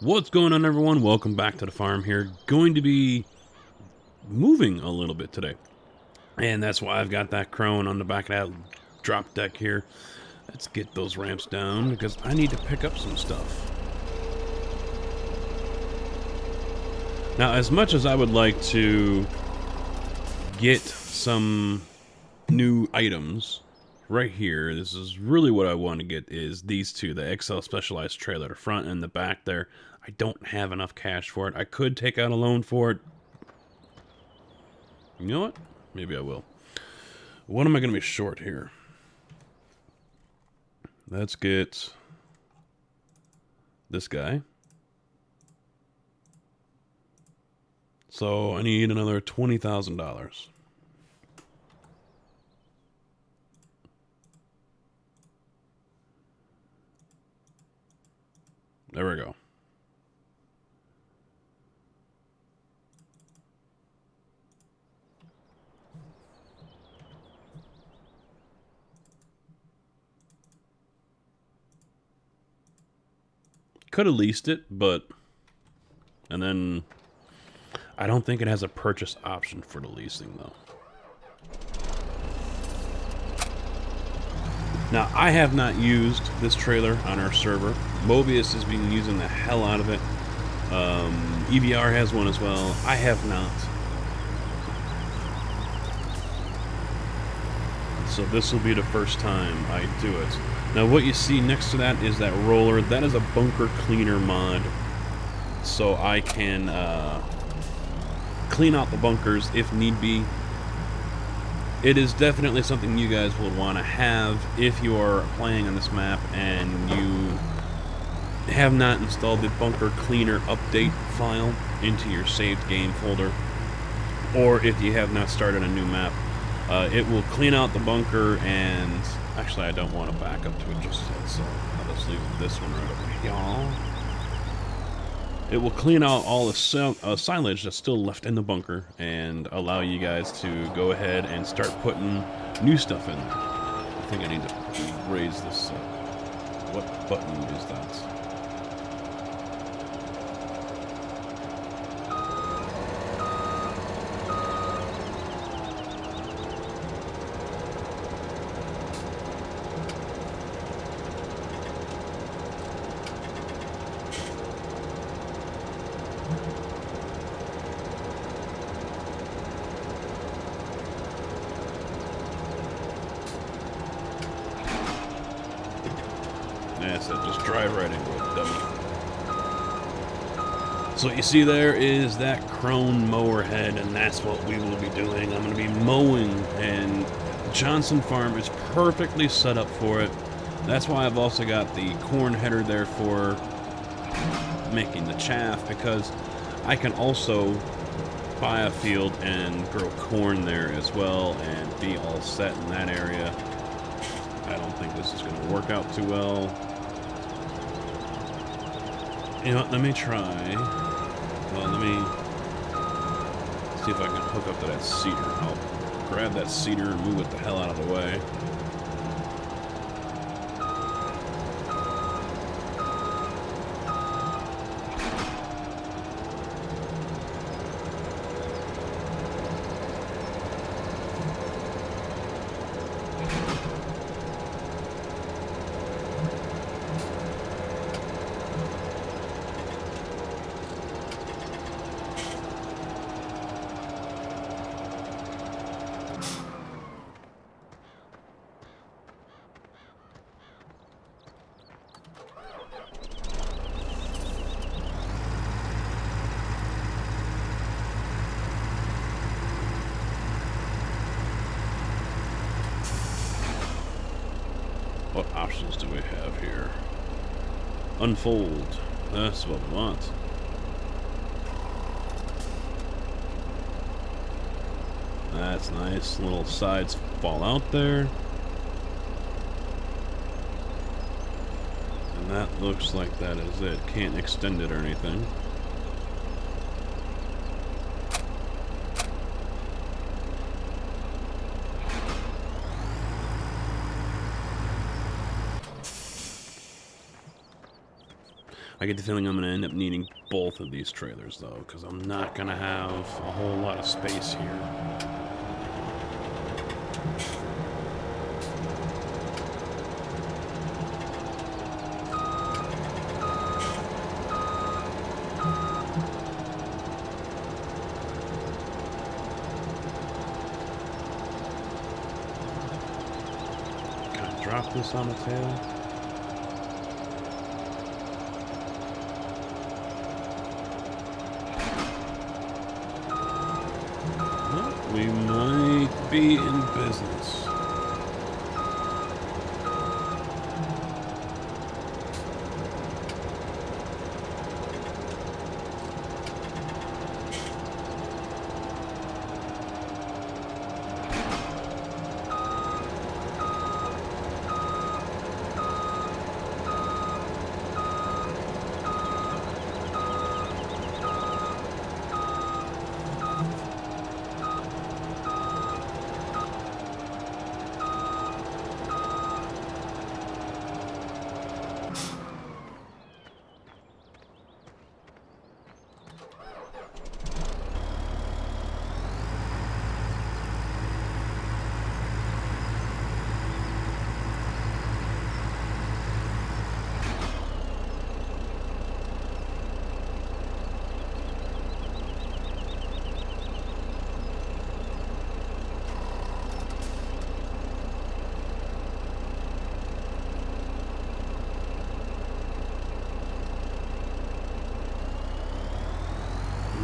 What's going on, everyone? Welcome back to the farm here. Going to be moving a little bit today. And that's why I've got that crone on the back of that drop deck here. Let's get those ramps down because I need to pick up some stuff. Now, as much as I would like to get some new items right here, this is really what I want to get is these two, the XL Specialized trailer, the front and the back there. I don't have enough cash for it. I could take out a loan for it. You know what? Maybe I will. What am I going to be short here? Let's get this guy. So I need another $20,000. There we go. Could have leased it, but... And then... I don't think it has a purchase option for the leasing, though. Now, I have not used this trailer on our server. Mobius has been using the hell out of it. EVR has one as well. I have not. So this will be the first time I do it. Now, what you see next to that is that roller. That is a bunker cleaner mod. So I can clean out the bunkers if need be. It is definitely something you guys will want to have if you are playing on this map and you have not installed the bunker cleaner update file into your saved game folder, or if you have not started a new map. It will clean out the bunker, and actually I don't want to back up to it just yet, so I'll just leave this one right over here. It will clean out all the silage that's still left in the bunker and allow you guys to go ahead and start putting new stuff in there. I think I need to raise this. What button is that? That's it, just drive right into it, dummy. So what you see there is that crone mower head, and that's what we will be doing. I'm going to be mowing, and Johnson Farm is perfectly set up for it. That's why I've also got the corn header there for making the chaff, because I can also buy a field and grow corn there as well and be all set in that area. I don't think this is going to work out too well. You know what, let me try. Well, let me see if I can hook up to that cedar. I'll grab that cedar and move it the hell out of the way. What options do we have here? Unfold. That's what we want. That's nice. Little sides fall out there. And that looks like that is it. Can't extend it or anything. I get the feeling I'm going to end up needing both of these trailers, though, because I'm not going to have a whole lot of space here. Drop this on the tail. Well, we might be in business.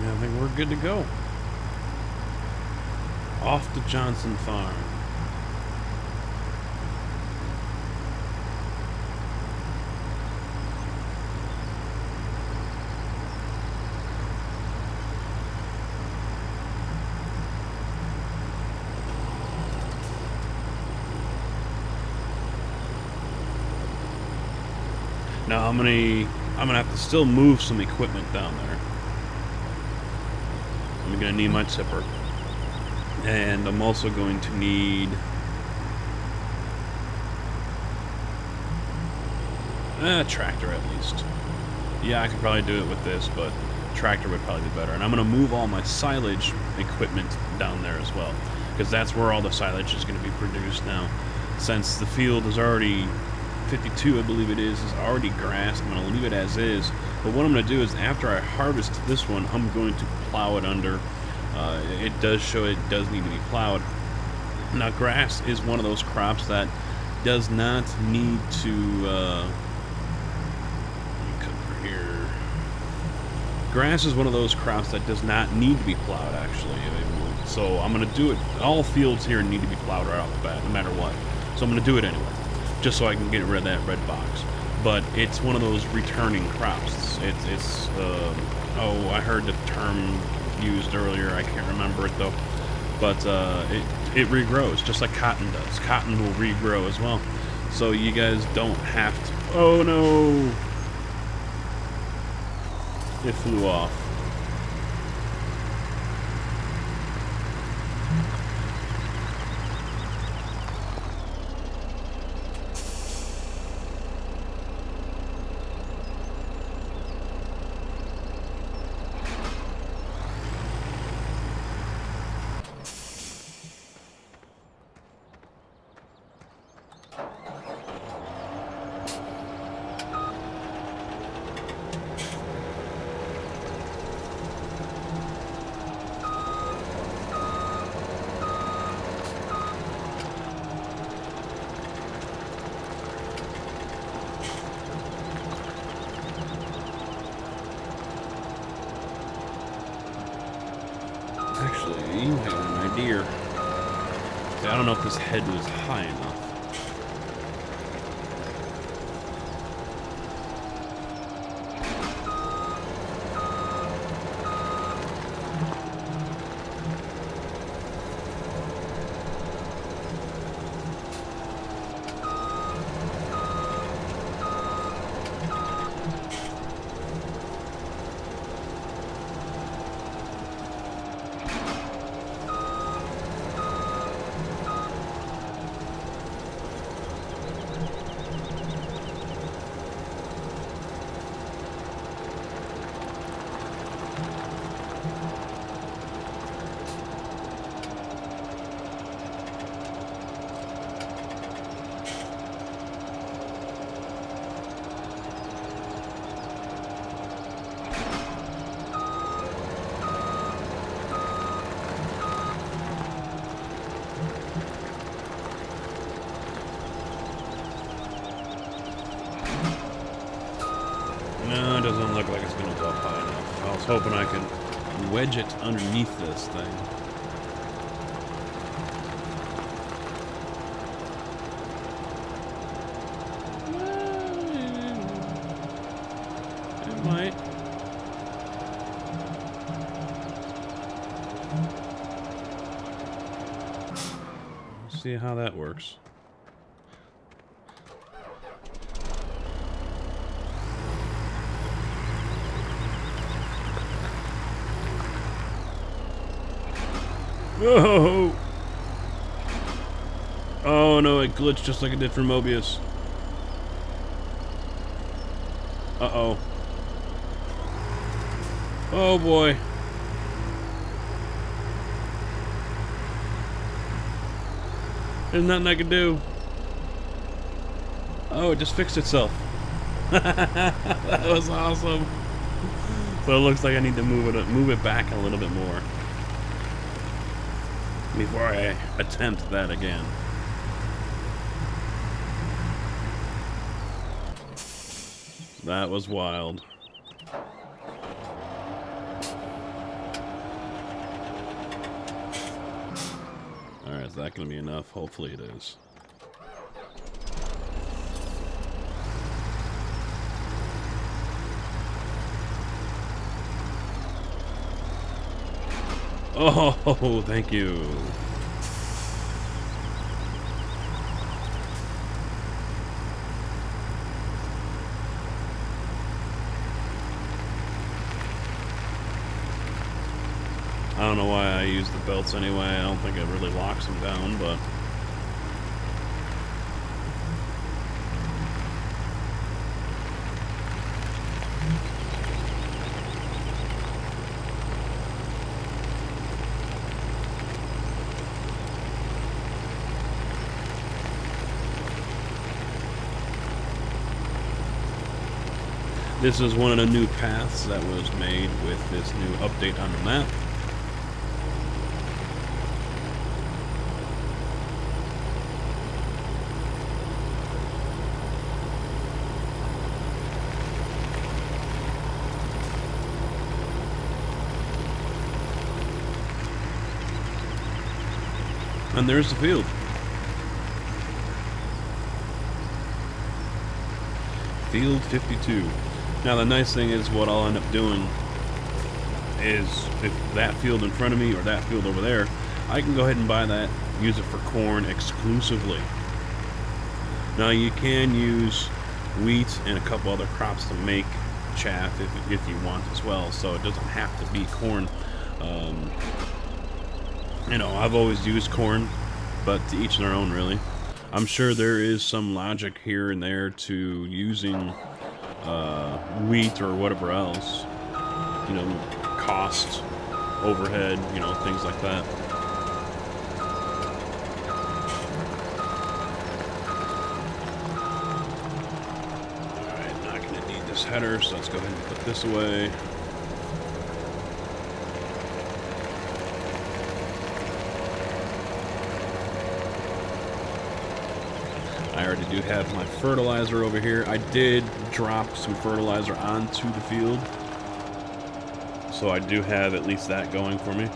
I think we're good to go. Off to Johnson Farm. Now I'm gonna have to still move some equipment down there. I'm gonna need my tipper, and I'm also going to need a tractor at least. Yeah, I could probably do it with this, but tractor would probably be better. And I'm gonna move all my silage equipment down there as well, because that's where all the silage is gonna be produced now. Since the field is already 52, I believe it is already grassed, I'm gonna leave it as is. But what I'm going to do is, after I harvest this one, I'm going to plow it under. It does show it does need to be plowed. Now, grass is one of those crops that does not need to... let me cut for here. Grass is one of those crops that does not need to be plowed, actually. So I'm going to do it. All fields here need to be plowed right off the bat, no matter what. So I'm going to do it anyway, just so I can get rid of that red box. But it's one of those returning crops. It's oh, I heard the term used earlier. I can't remember it though. But it regrows just like cotton does. Cotton will regrow as well. So you guys don't have to. Oh no! It flew off. Actually, I have an idea. I don't know if this head was high enough. was hoping I could wedge it underneath this thing. It might. Let's see how that works. Oh! Oh no, it glitched just like it did for Mobius. Uh-oh. Oh boy. There's nothing I can do. Oh, it just fixed itself. That was awesome. So it looks like I need to move it back a little bit more before I attempt that again. That was wild. Alright, is that going to be enough? Hopefully it is. Oh, thank you. I don't know why I use the belts anyway. I don't think it really locks them down, but... This is one of the new paths that was made with this new update on the map. And there's the field. Field 52. Now the nice thing is what I'll end up doing is if that field in front of me or that field over there, I can go ahead and buy that, use it for corn exclusively. Now you can use wheat and a couple other crops to make chaff if you want as well, so it doesn't have to be corn. You know, I've always used corn, but to each their own, really. I'm sure there is some logic here and there to using wheat or whatever else. You know, cost, overhead, you know, things like that. Alright, not going to need this header, so let's go ahead and put this away. I already do have my fertilizer over here. I did drop some fertilizer onto the field, so I do have at least that going for me.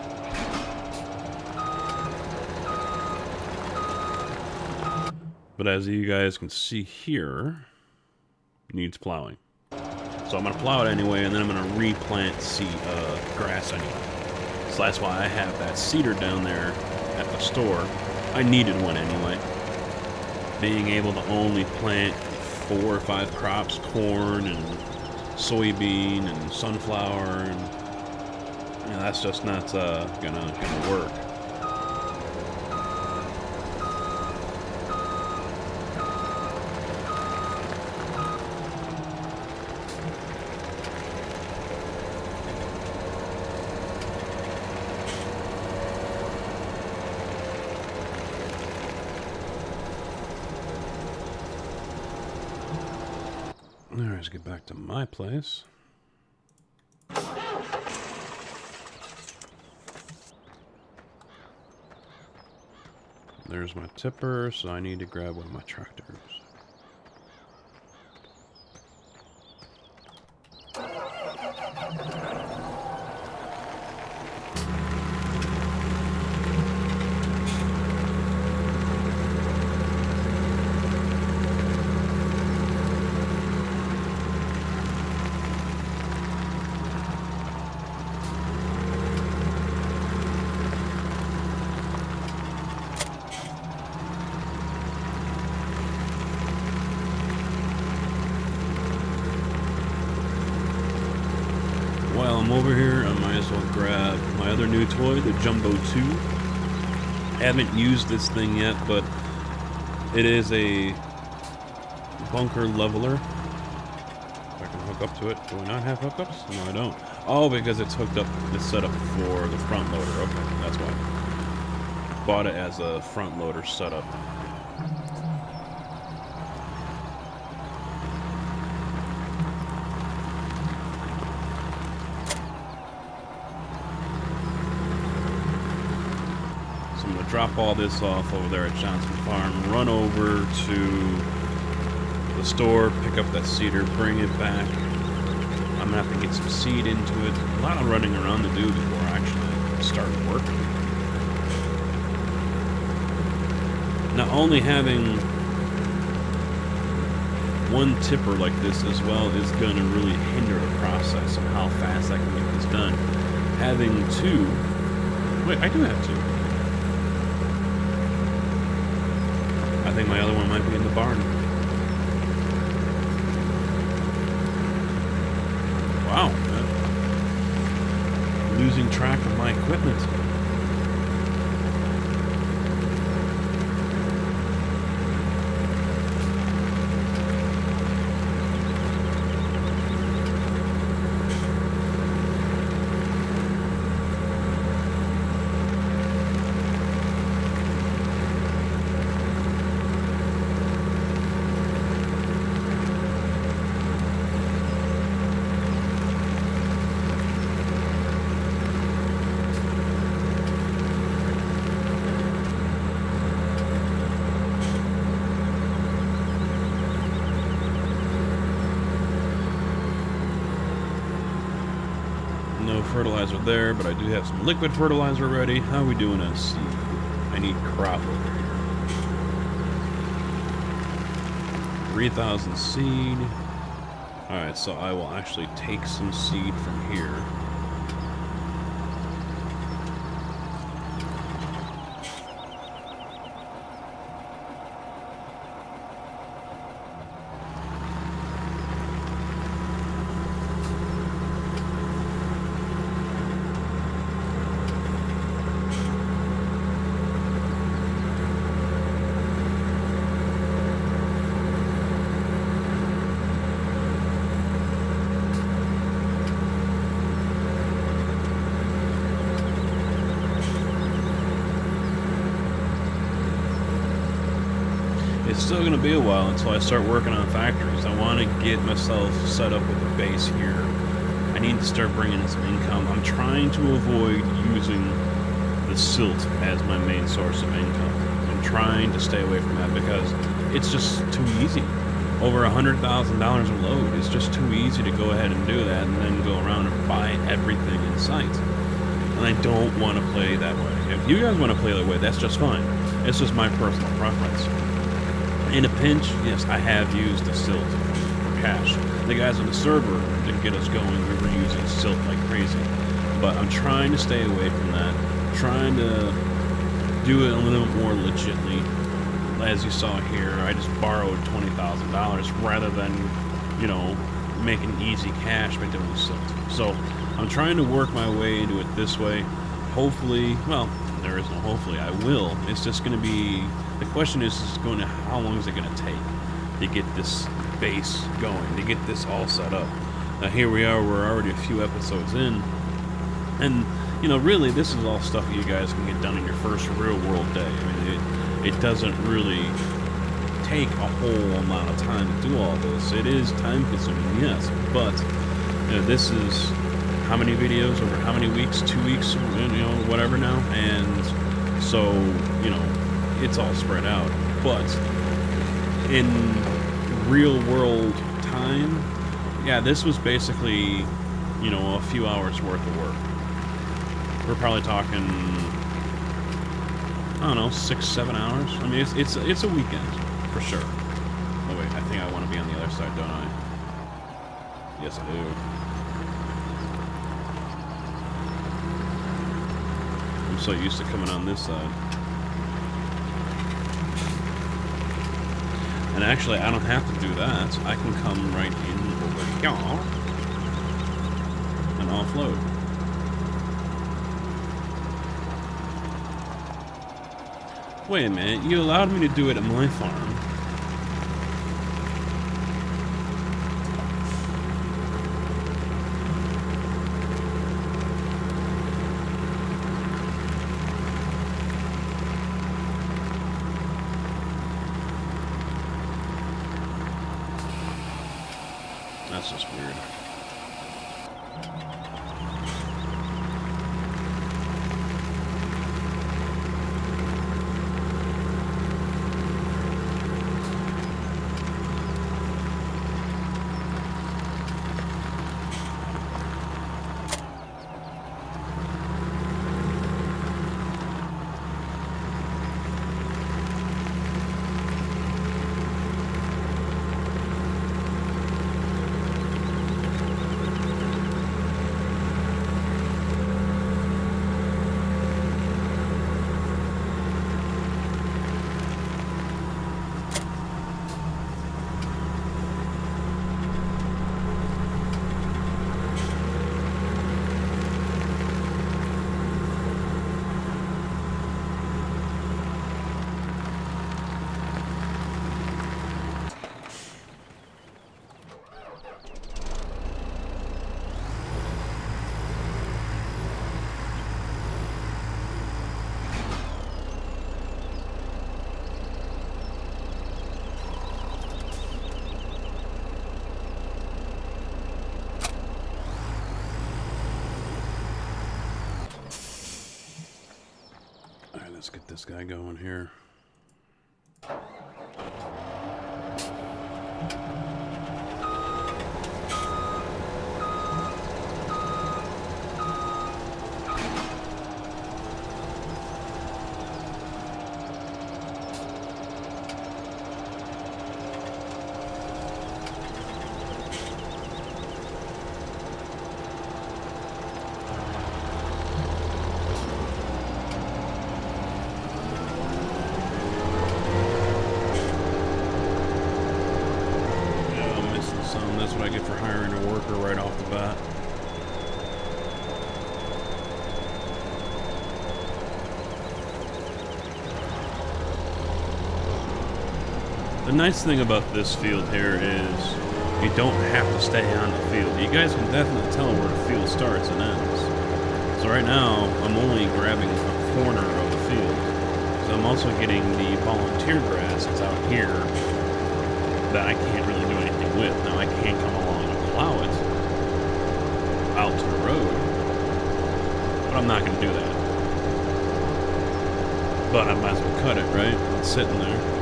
But as you guys can see here, it needs plowing. So I'm going to plow it anyway, and then I'm going to replant grass anyway. So that's why I have that seeder down there at the store. I needed one anyway. Being able to only plant 4 or 5 crops, corn and soybean and sunflower, and you know, that's just not gonna work. Alright, let's get back to my place. There's my tipper, so I need to grab one of my tractors. I'm over here, I might as well grab my other new toy, the Jumbo 2. Haven't used this thing yet, but it is a bunker leveler. If I can hook up to it. Do I not have hookups? No, I don't. Oh, because it's hooked up, it's set up for the front loader. Okay, that's why. Bought it as a front loader setup. So I'm going to drop all this off over there at Johnson Farm, run over to the store, pick up that cedar, bring it back. I'm going to have to get some seed into it. A lot of running around to do before I actually start working. Not only having one tipper like this as well is going to really hinder the process of how fast I can get this done. Having two... Wait, I do have two. I think my other one might be in the barn. Wow, man. Losing track of my equipment. No fertilizer there, but I do have some liquid fertilizer ready. How are we doing on seed? I need crop over here. 3,000 seed. Alright, so I will actually take some seed from here. It's still going to be a while until I start working on factories. I want to get myself set up with a base here. I need to start bringing in some income. I'm trying to avoid using the silt as my main source of income. I'm trying to stay away from that because it's just too easy. Over $100,000 a load. It's just too easy to go ahead and do that and then go around and buy everything in sight. And I don't want to play that way. If you guys want to play that way, that's just fine. It's just my personal preference. In a pinch, yes, I have used the silt for cash. The guys on the server didn't get us going. We were using silt like crazy. But I'm trying to stay away from that. Trying to do it a little bit more legitly. As you saw here, I just borrowed $20,000 rather than, you know, making easy cash by doing silt. So I'm trying to work my way into it this way. Hopefully, well, there is no hopefully, I will. It's just going to be... The question is going to, how long is it going to take to get this base going, to get this all set up? Now here we are, we're already a few episodes in, and you know, really, this is all stuff you guys can get done in your first real world day. I mean, it doesn't really take a whole amount of time to do all this. It is time consuming, yes, but you know, this is how many videos over how many weeks? 2 weeks, you know, whatever now, and so you know. It's all spread out, but in real world time, yeah, this was basically, you know, a few hours worth of work. We're probably talking, I don't know, 6-7 hours. I mean, it's a weekend for sure. Oh wait, I think I want to be on the other side, don't I? Yes, I do. I'm so used to coming on this side. And actually, I don't have to do that. I can come right in over here. And and offload. Wait a minute, you allowed me to do it at my farm. That's just weird. Let's get this guy going here. That's what I get for hiring a worker right off the bat. The nice thing about this field here is you don't have to stay on the field. You guys can definitely tell where the field starts and ends. So right now, I'm only grabbing a corner of the field. So I'm also getting the volunteer grass that's out here that I can't really do anything with. Now I can come along and plow it out to the road, but I'm not going to do that. But I might as well cut it, right? It's sitting there.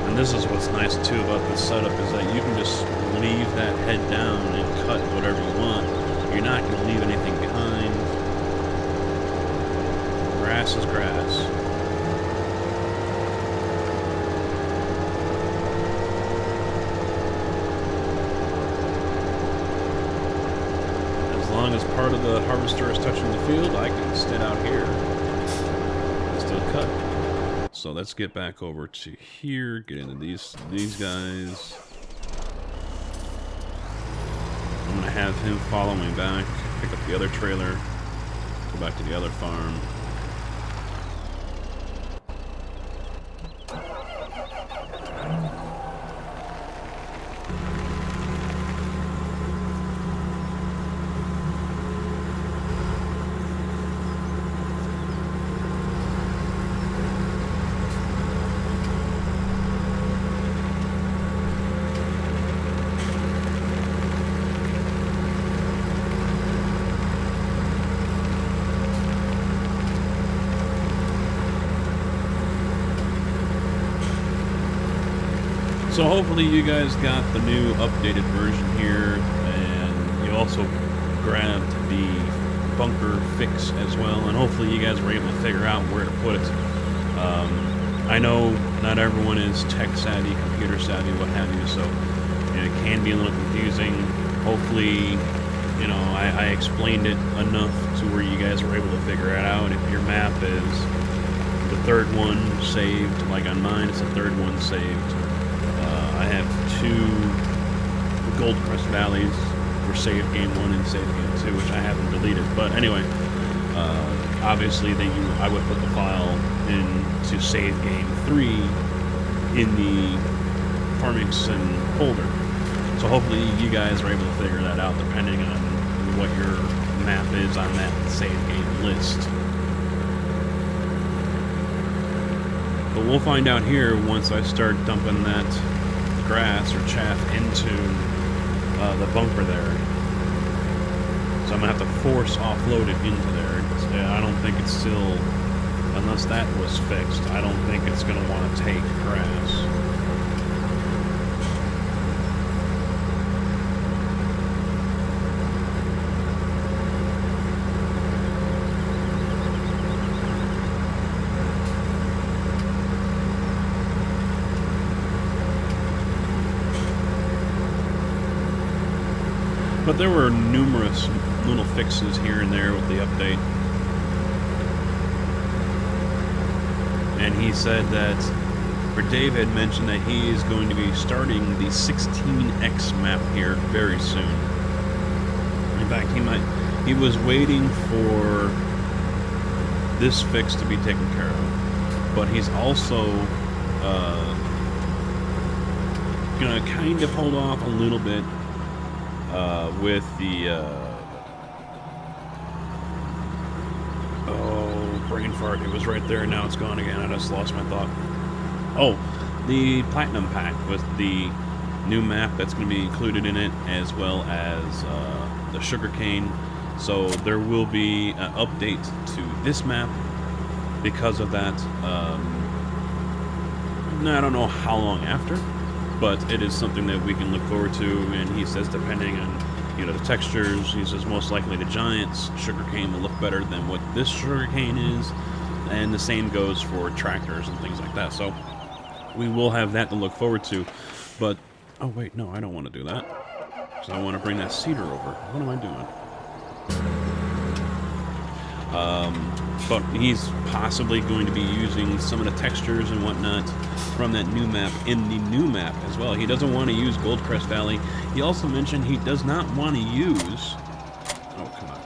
And this is what's nice too about this setup is that you can just leave that head down and cut whatever you want. You're not going to leave anything behind. Grass is grass. As long as part of the harvester is touching the field, I can sit out here and still cut. So let's get back over to here, get into these guys. I'm gonna have him follow me back, pick up the other trailer, go back to the other farm. So hopefully you guys got the new updated version here, and you also grabbed the bunker fix as well, and hopefully you guys were able to figure out where to put it. I know not everyone is tech savvy, computer savvy, what have you, so it can be a little confusing. Hopefully, you know, I explained it enough to where you guys were able to figure it out. If your map is the third one saved, like on mine, it's the third one saved. I have 2 Gold Crest Valleys for save game 1 and save game 2, which I haven't deleted. But anyway, obviously I would put the file into save game 3 in the Farmington folder. So hopefully you guys are able to figure that out depending on what your map is on that save game list. But we'll find out here once I start dumping that grass or chaff into the bunker there. So I'm going to have to force offload it into there. I don't think it's still, unless that was fixed, I don't think it's going to want to take grass. But there were numerous little fixes here and there with the update. And he said that, or Dave had mentioned that he is going to be starting the 16X map here very soon. In fact, he was waiting for this fix to be taken care of. But he's also gonna kind of hold off a little bit with the brain fart. It was right there, now it's gone again. I just lost my thought. Oh, the Platinum Pack with the new map that's going to be included in it, as well as the sugarcane. So there will be an update to this map because of that. I don't know how long after, but it is something that we can look forward to. And he says, depending on, you know, the textures, he says most likely the Giants sugarcane will look better than what this sugarcane is, and the same goes for tractors and things like that. So we will have that to look forward to. But oh wait, no, I don't want to do that, because I want to bring that cedar over. What am I doing? But he's possibly going to be using some of the textures and whatnot from that new map in the new map as well. He doesn't want to use Goldcrest Valley. He also mentioned he does not want to use... Oh, come on.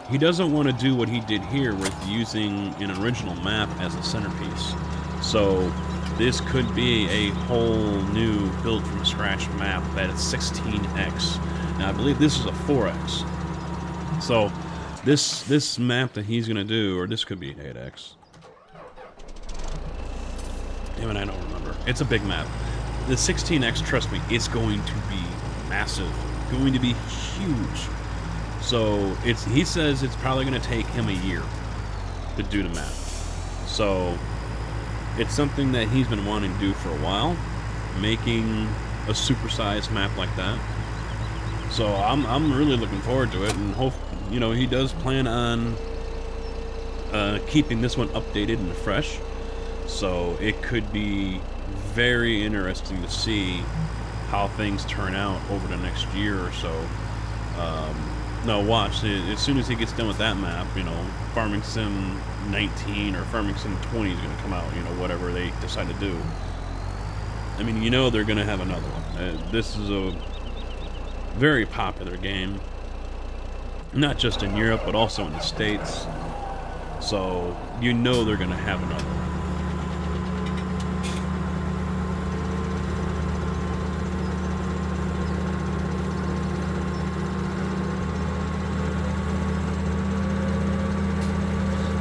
He doesn't want to do what he did here with using an original map as a centerpiece. So this could be a whole new build from scratch map that is 16x. Now I believe this is a 4x. So this map that he's gonna do, or this could be an 8x. Damn it, I don't remember. It's a big map. The 16x, trust me, it's going to be massive. Going to be huge. So he says it's probably gonna take him a year to do the map. So it's something that he's been wanting to do for a while, making a supersized map like that. So I'm really looking forward to it, and hope, you know, he does plan on keeping this one updated and fresh. So it could be very interesting to see how things turn out over the next year or so. No, watch, as soon as he gets done with that map, you know, Farming Sim 19 or Farming Sim 20 is going to come out, you know, whatever they decide to do. I mean, you know they're going to have another one. This is a very popular game, not just in Europe, but also in the States. So, you know they're going to have another one.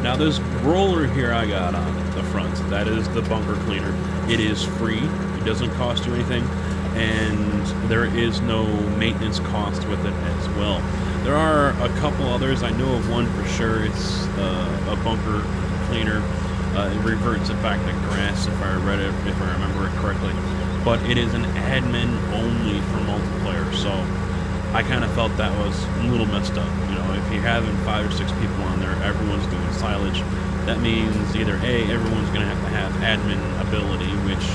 Now this roller here I got on the front, that is the bunker cleaner. It is free, it doesn't cost you anything, and there is no maintenance cost with it as well. There are a couple others, I know of one for sure. It's a bunker cleaner. It reverts it back to grass if I remember it correctly. But it is an admin only for multiplayer, so I kind of felt that was a little messed up. You know, if you're having 5 or 6 people on there, everyone's doing silage, that means either A, everyone's going to have admin ability, which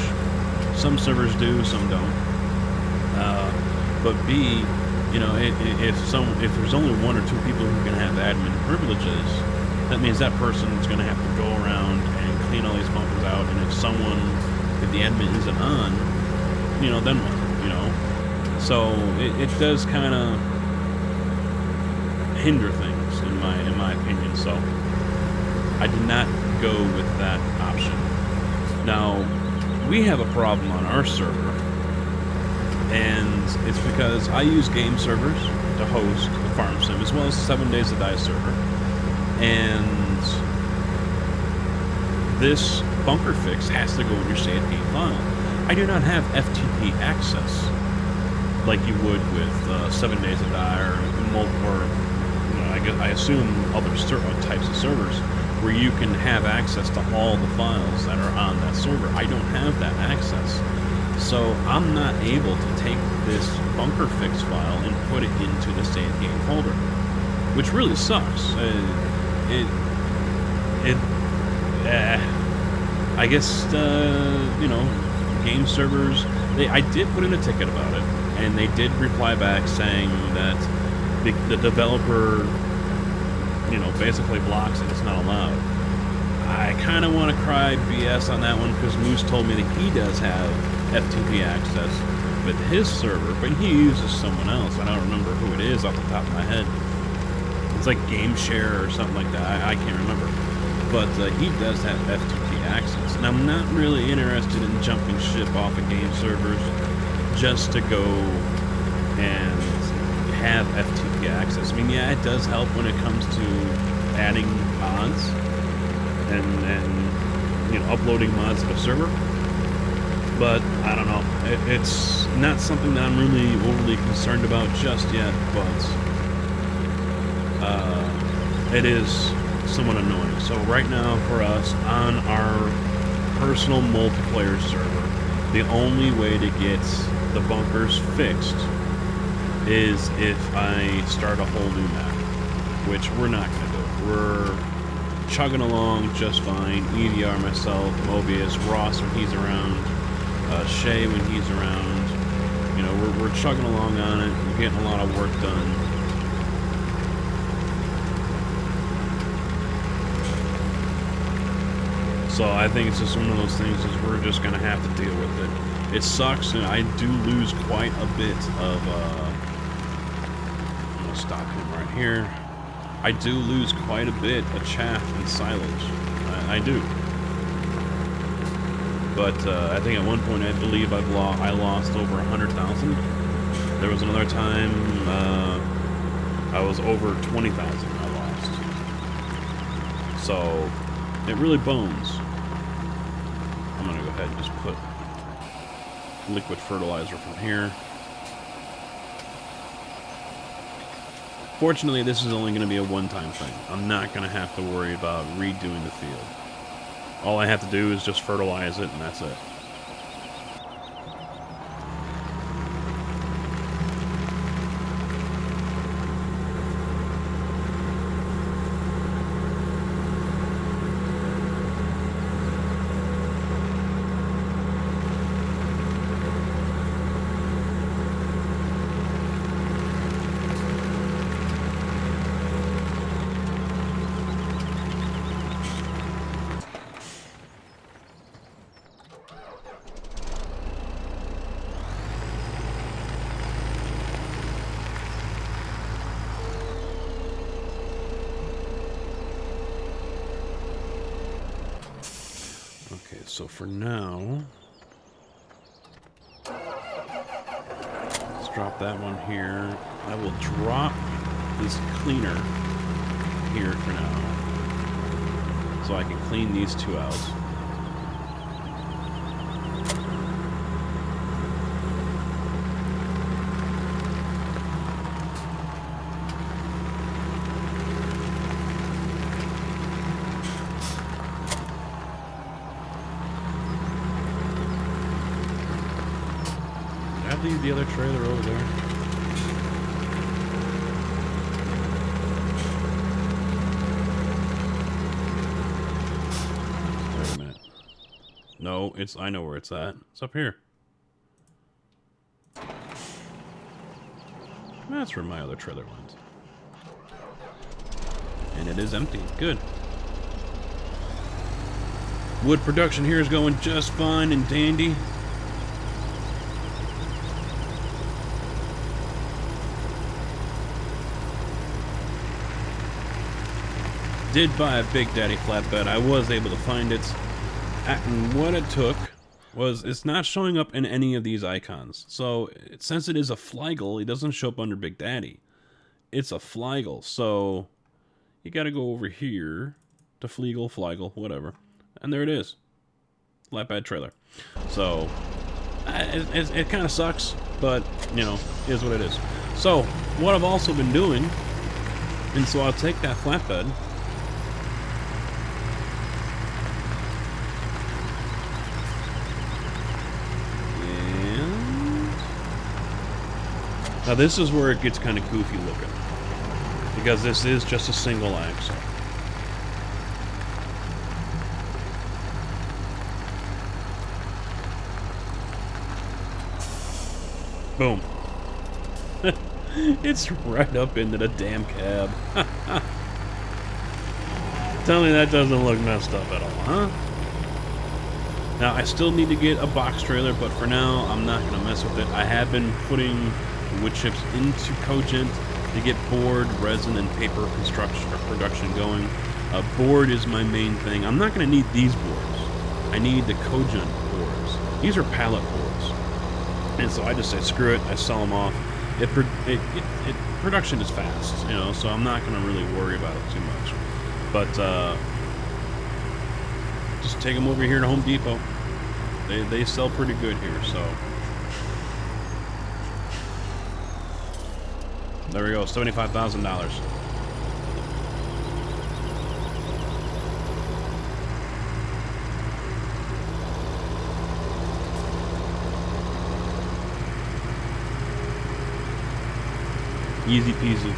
some servers do, some don't. But B, you know, if there's only one or two people who can have admin privileges, that means that person's going to have to go around and clean all these bunkers out. And if the admin isn't on, you know, then what? You know, so it does kind of hinder things in my opinion. So I did not go with that option. Now we have a problem on our server. And it's because I use game servers to host the farm sim, as well as 7 Days to Die server. And this bunker fix has to go in your save game file. I do not have FTP access like you would with 7 Days to Die or you know, I assume other types of servers where you can have access to all the files that are on that server. I don't have that access. So I'm not able to take this bunker fix file and put it into the save game folder, which really sucks. I guess you know, game servers. I did put in a ticket about it, and they did reply back saying that the developer, you know, basically blocks it. It's not allowed. I kind of want to cry BS on that one because Moose told me that he does have FTP access with his server, but he uses someone else. I don't remember who it is off the top of my head. It's like Game Share or something like that. I can't remember. But he does have FTP access. And I'm not really interested in jumping ship off of game servers just to go and have FTP access. I mean, yeah, it does help when it comes to adding mods and you know, uploading mods to the server. But I don't know. It's not something that I'm really overly concerned about just yet, but it is somewhat annoying. So right now for us on our personal multiplayer server, the only way to get the bunkers fixed is if I start a whole new map, which we're not going to do. We're chugging along just fine. EDR, myself, Mobius, Ross when he's around, Shay when he's around. You know, we're chugging along on it. We're getting a lot of work done. So I think it's just one of those things is we're just going to have to deal with it. It sucks, and I do lose quite a bit of, I'm going to stop him right here. I do lose quite a bit of chaff and silage. I do. But I think at one point I believe I lost over 100,000. There was another time I was over 20,000 I lost. So it really bones. I'm gonna go ahead and just put liquid fertilizer from here. Fortunately, this is only going to be a one-time thing. I'm not going to have to worry about redoing the field. All I have to do is just fertilize it, and that's it. So for now, let's drop that one here. I will drop this cleaner here for now, so I can clean these two out. Leave the other trailer over there. No, I know where it's at. It's up here. That's where my other trailer went. And it is empty. Good. Wood production here is going just fine and dandy. Did buy a Big Daddy flatbed. I was able to find it. And what it took was, it's not showing up in any of these icons. So, since it is a Flygle, it doesn't show up under Big Daddy. It's a Flygle, so you gotta go over here to Flygle, whatever. And there it is. Flatbed trailer. So, it kind of sucks, but, you know, it is what it is. So, what I've also been doing, and so I'll take that flatbed, now this is where it gets kind of goofy looking, because this is just a single axle. Boom. It's right up into the damn cab. Tell me that doesn't look messed up at all, huh? Now, I still need to get a box trailer, but for now, I'm not going to mess with it. I have been putting wood chips into Cogent to get board, resin, and paper construction or production going. Board is my main thing. I'm not going to need these boards. I need the Cogent boards. These are pallet boards. And so I just say, screw it, I sell them off. Production is fast, you know, so I'm not going to really worry about it too much. But, just take them over here to Home Depot. They sell pretty good here, so. There we go, $75,000. Easy peasy.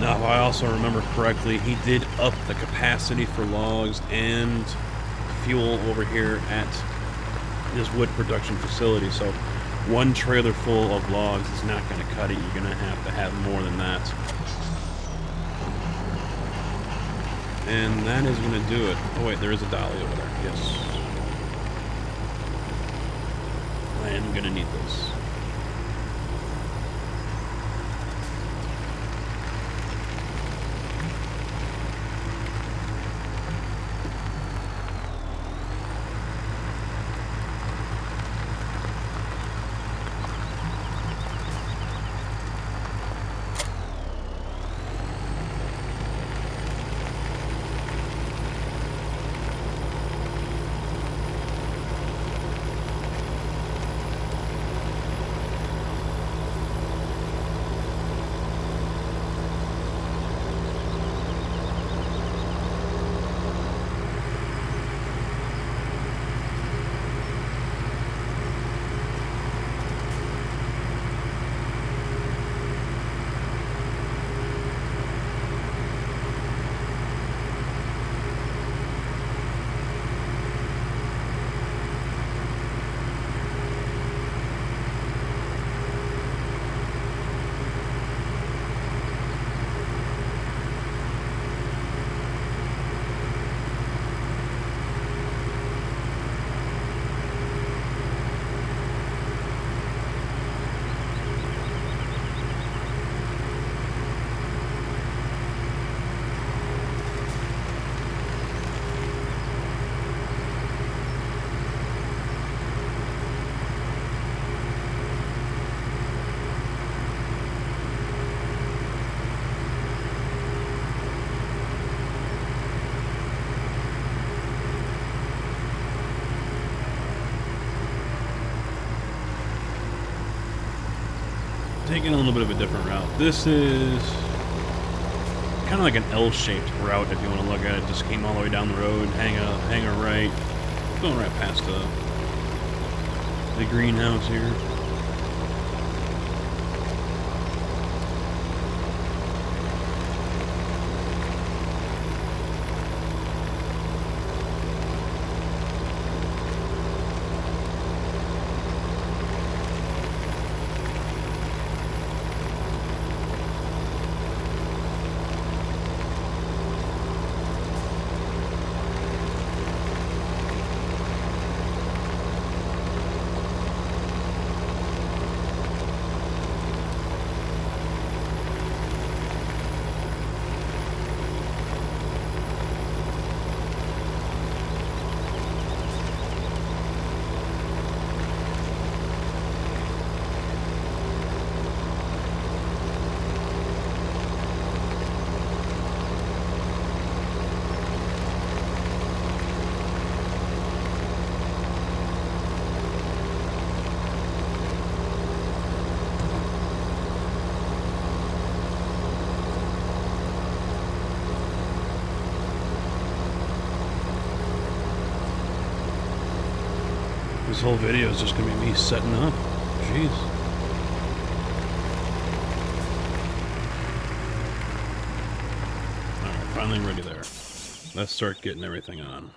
Now, if I also remember correctly, he did up the capacity for logs and fuel over here at this wood production facility. So one trailer full of logs is not going to cut it. You're going to have more than that. And that is going to do it. Oh wait, there is a dolly over there. Yes. I am going to need this. taking a little bit of a different route. This is kind of like an L-shaped route if you want to look at it. Just came all the way down the road, hang a right, going right past the greenhouse here. This whole video is just going to be me setting up. Jeez. Alright, finally ready there. Let's start getting everything on.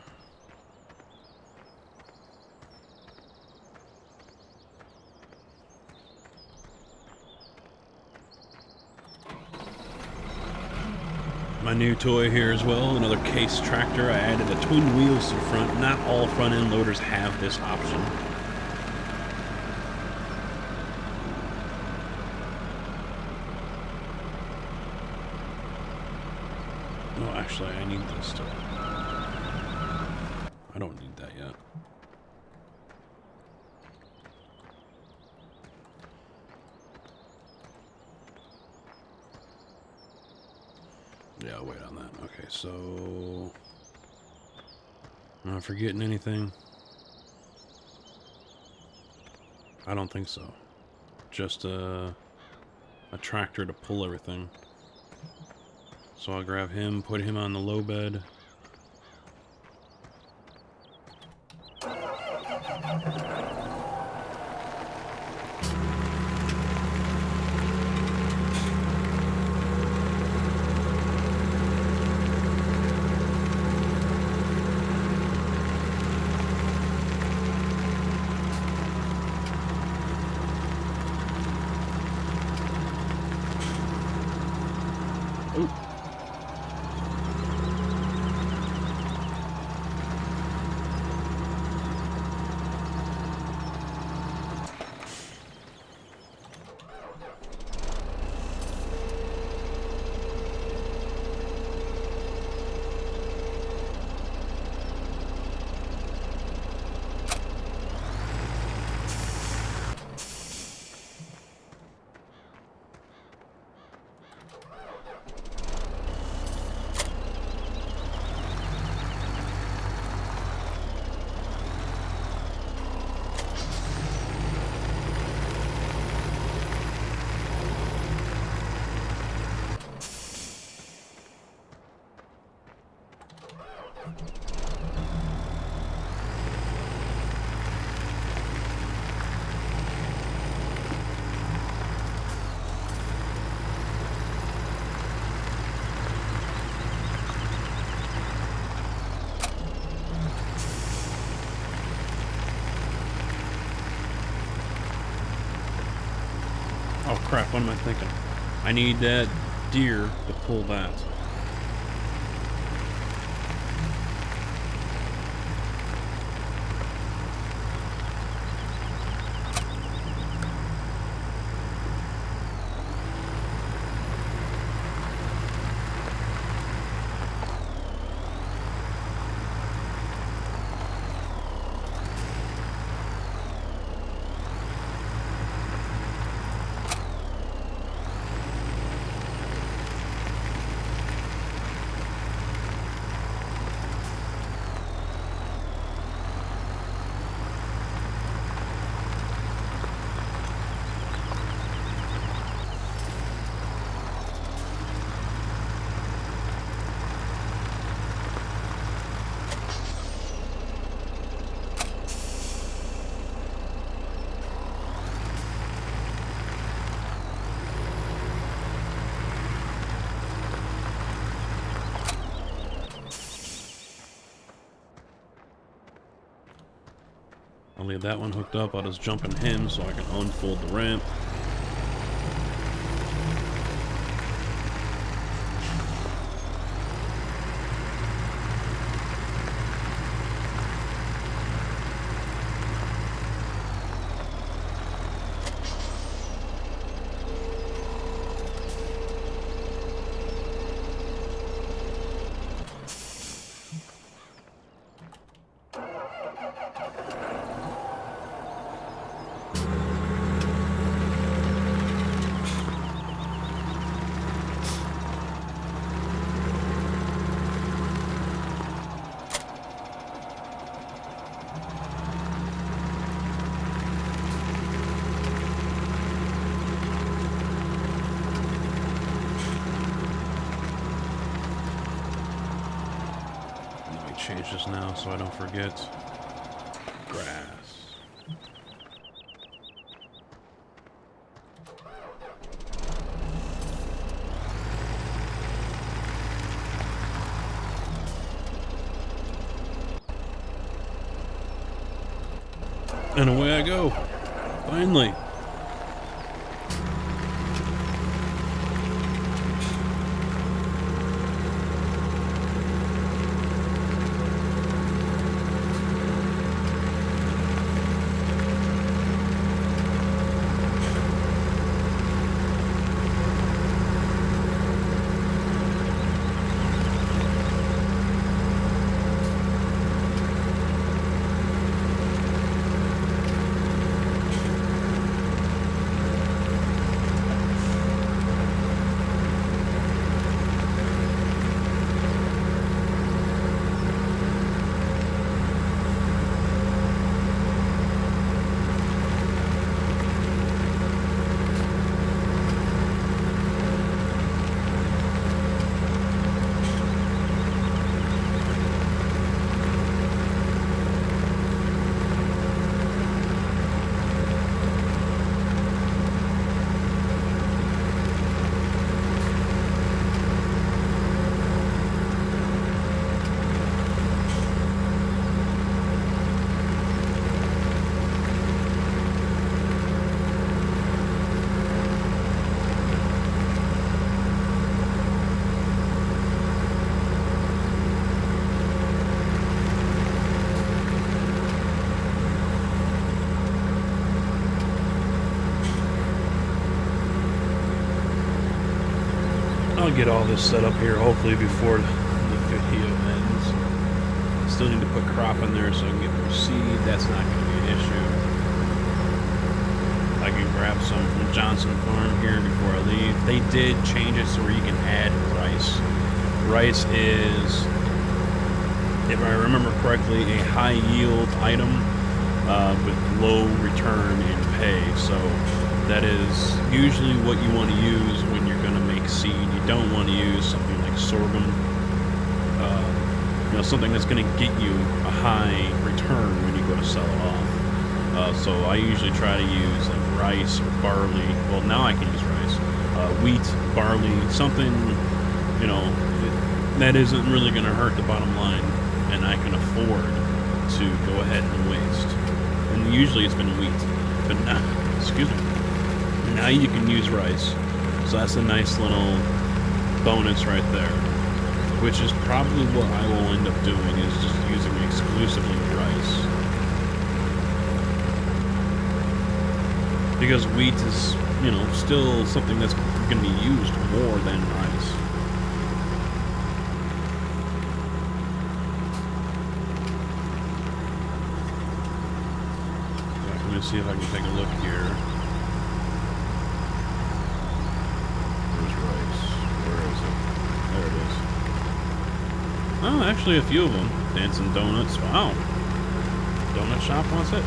My new toy here as well, another case tractor. I added the twin wheels to the front. Not all front end loaders have this option. No, actually, I need this still. I don't need that yet. Yeah, I'll wait on that. Okay, so... Am I forgetting anything? I don't think so. Just a tractor to pull everything. So I'll grab him, put him on the low bed. Oh crap, what am I thinking? I need that deer to pull that. I'll leave that one hooked up. I'll just jump in him so I can unfold the ramp. Change this now so I don't forget. Grass. And away I go. Finally. I'll get all this set up here hopefully before the video ends. Still need to put crop in there so I can get more seed. That's not going to be an issue. I can grab some from Johnson Farm here before I leave. They did change it so where you can add rice. Rice is, if I remember correctly, a high yield item with low return in pay. So that is usually what you want to use when you're going to make seed. You don't want to use something like sorghum, something that's going to get you a high return when you go to sell it off. So I usually try to use like rice or barley. Well, now I can use rice, wheat, barley, something, that isn't really going to hurt the bottom line, and I can afford to go ahead and waste. And usually it's been wheat, but now, excuse me. Now you can use rice, so that's a nice little bonus right there, which is probably what I will end up doing, is just using exclusively rice, because wheat is, still something that's going to be used more than rice. Let me see if I can take a look here. Oh, actually a few of them. Dancing Donuts. Wow. Donut Shop wants it.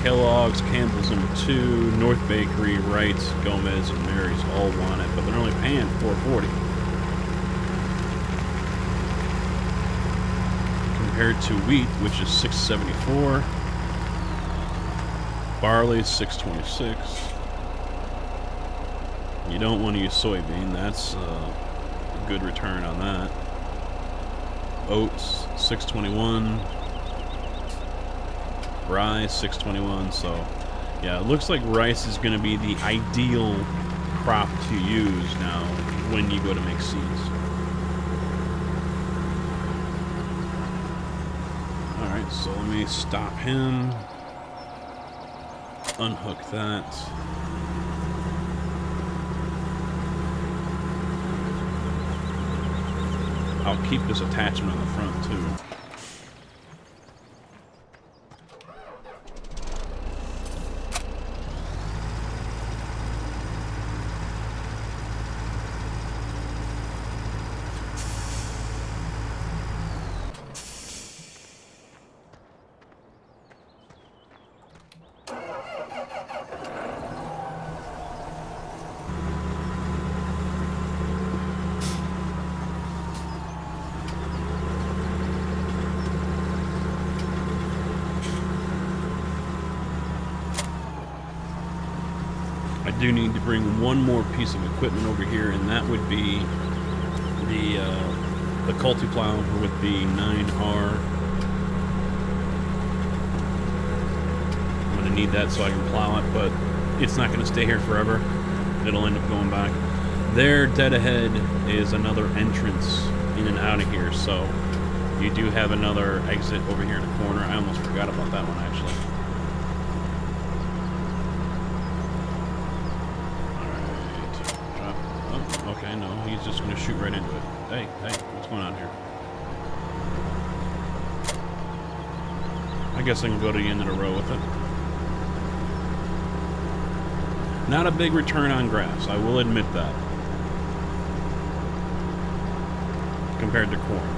Kellogg's, Campbell's #2, North Bakery, Wright's, Gomez, and Mary's all want it, but they're only paying $4.40. Compared to wheat, which is $6.74. Barley, $6.26. You don't want to use soybean. That's a good return on that. Oats, $6.21. Rice, 621, so yeah, it looks like rice is going to be the ideal crop to use now when you go to make seeds. Alright, so let me stop him. Unhook that. I'll keep this attachment on the front too. I do need to bring one more piece of equipment over here, and that would be the Culti-Plow with the 9R. I'm going to need that so I can plow it, but it's not going to stay here forever. It'll end up going back. There, dead ahead, is another entrance in and out of here, so you do have another exit over here in the corner. I almost forgot about that one, actually. Okay, no, he's just going to shoot right into it. Hey, what's going on here? I guess I can go to the end of the row with it. Not a big return on grass, I will admit that. Compared to corn.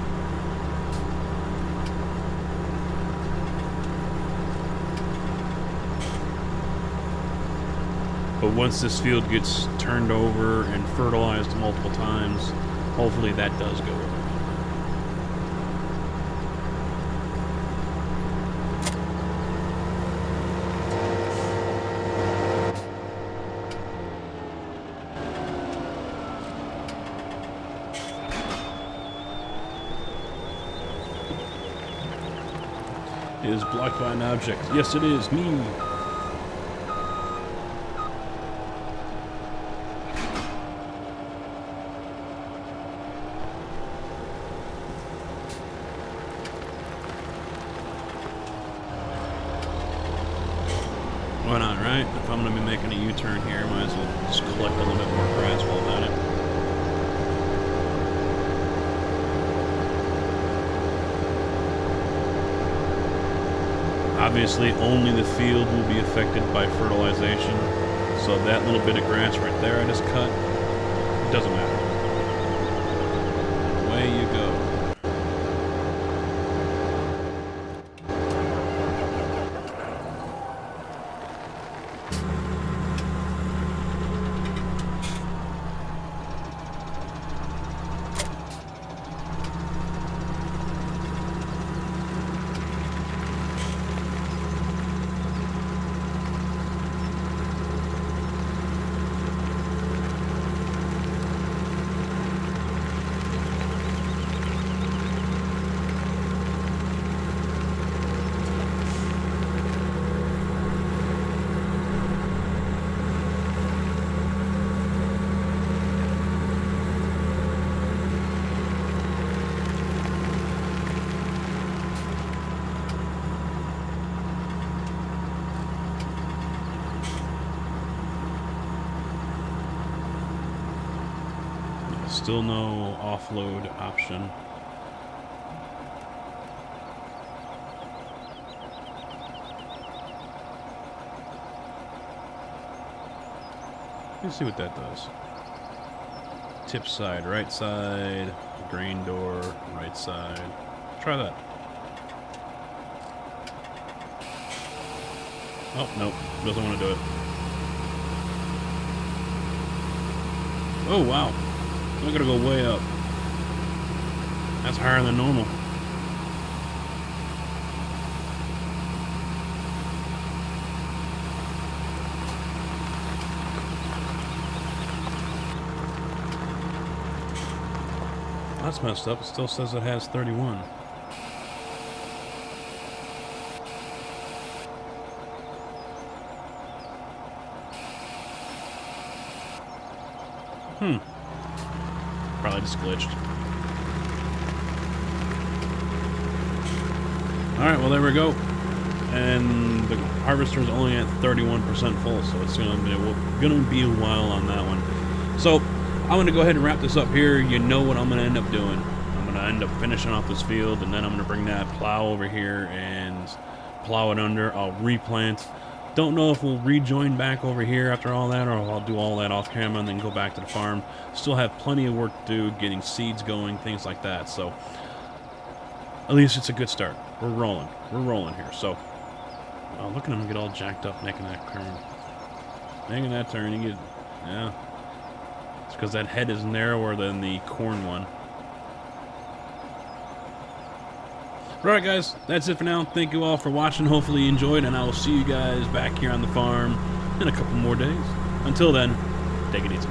But once this field gets turned over and fertilized multiple times, hopefully that does go over. It is blocked by an object. Yes, it is. Me. Why not, right? If I'm going to be making a U-turn here, might as well just collect a little bit more grass while I'm at it. Obviously, only the field will be affected by fertilization, so that little bit of grass right there I just cut, it doesn't matter. Away you go. Still no offload option. Let's see what that does. Tip side, right side, grain door, right side. Try that. Oh, nope, doesn't want to do it. Oh, wow. I gotta go way up. That's higher than normal. That's messed up. It still says it has 31. Probably just glitched. Alright, well there we go. And the harvester's only at 31% full, so it's gonna be a while on that one. So I'm gonna go ahead and wrap this up here. You know what I'm gonna end up doing. I'm gonna end up finishing off this field, and then I'm gonna bring that plow over here and plow it under. I'll replant. Don't know if we'll rejoin back over here after all that, or I'll do all that off camera and then go back to the farm. Still have plenty of work to do, getting seeds going, things like that. So at least it's a good start. We're rolling. We're rolling here. So look at him get all jacked up making that turn. Making that turn, you get, yeah. It's because that head is narrower than the corn one. Alright guys, that's it for now. Thank you all for watching. Hopefully you enjoyed, and I will see you guys back here on the farm in a couple more days. Until then, take it easy.